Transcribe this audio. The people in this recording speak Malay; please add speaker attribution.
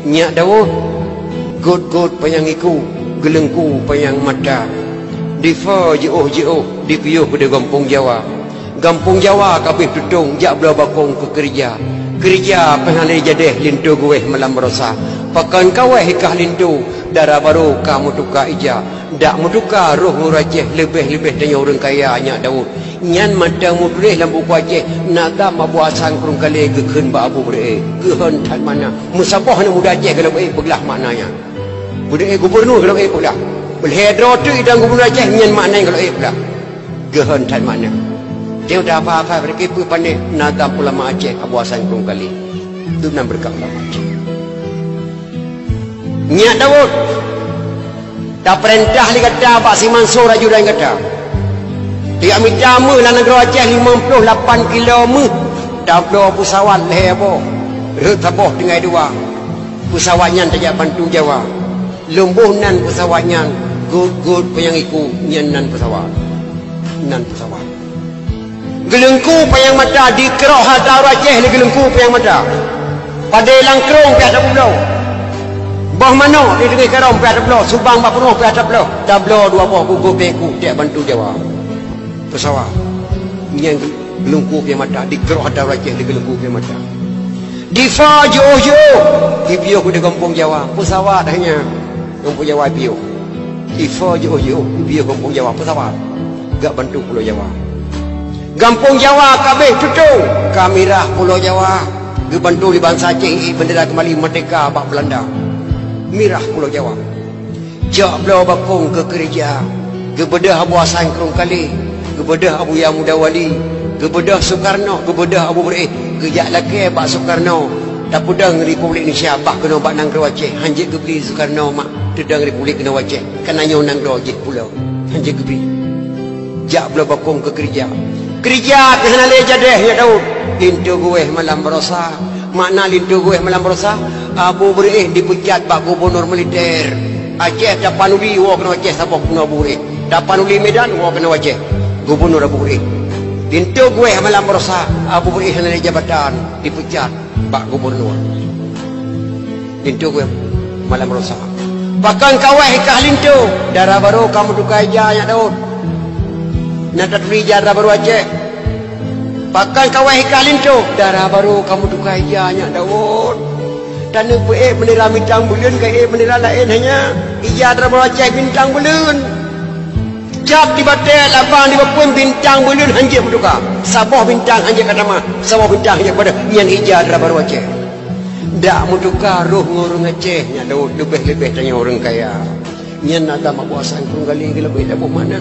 Speaker 1: Nyak Daud god payangiku gelengku payang mata difa jeuh dipiyuh pada kampung Jawa. Kampung Jawa kabeh tutung jak belah bakong ke kerja pengalih jadeh lintu gue malam rosa pakan kawah hikah lintu darah baru kamu tukar ija dak mutuka roh nguraceh lebih tanya orang kaya Nyak Daud nyan mata mudreh lambu kuaceh nada mabu asang kurung kali gekhen ba abu bre gehen tan mana musabah na muda Aceh kalau belah maknanya bude gubernur kalau belah belhedro tu idang gubernur Aceh nyan makna kalau belah gehen tan mana dia dah apa mereka pun pandai nada ulama Aceh abu asang kurung kali tu nan berkah ulama Aceh. Nyak Daud dah perintah li kata Pak Si Mansur raju dah kata dia minta me lah negara Aceh 58 km dah dua pesawat leh apa taboh dengan dua pesawatnya tajak bantu Jawa lumbuh nan pesawatnya good penyangiku nyan nan pesawat gelengku payang mata di kerok hata Aceh ni gelengku payang mata pada langkrong pihak pulau bah mana di tengah karong pihak pulau Subang bak penuh pihak pulau tablo dua buah gugur peku tiap bantu Jawa pesawat yang gelengku payang mata di kerok hata Aceh ni gelengku payang mata di fa jauh di biok di kampung Jawa pesawat hanya kampung Jawa biok di fa jauh di biok kampung Jawa pesawat gak bantu pulau Jawa. Kampung Jawa kabeh tutung kamirah pulau Jawa gebantu di bangsa Aceh bendera kembali merdeka bak Belanda mirah pulau Jawa jak belau bakong ke gereja gebedah Abu Hasan Kerung Kali gebedah Abu Ya Muda Wali gebedah Soekarno gebedah Abu Beri gejak laki bak Soekarno tak pudang Republik Indonesia bak kena bak nang Aceh hanjit gebeli Soekarno mak tudang Republik kena Aceh kananya nang Aceh pulau hanjit gebeli jak belau bakong ke gereja kerja kesenalai jadeh Nyak Daud lintu gue malam berosa makna lintu gue malam berosa Abu Beri dipecat bak gubernur militer Aceh dapanuli wa kena Aceh sabok kena Abu Beri dapanuli Medan wa kena Aceh gubernur Abu Beri lintu gue malam berosa Abu Beri kesenalai jabatan dipecat bak gubernur lintu gue malam berosa bahkan kawah ikah lintu darah baru kamu dukai aja Nyak Daud Nata tuli darah baru Aceh pakai kawah ikah lintu darah baru kamu dukai aja Nyak Daud tanah pe bendera bintang bulan ke bendera lain hanya ija darah baru Aceh bintang bulan cap di batel abang di bapun bintang bulan hanjir berduka sabah bintang hanjir kata mah sabah bintang hanjir pada nyan ija darah baru Aceh dak mutuka roh ngurung Aceh Nyak Daud lebih tanya orang kaya nyan ada mak puasan kurung kali lebih dah mana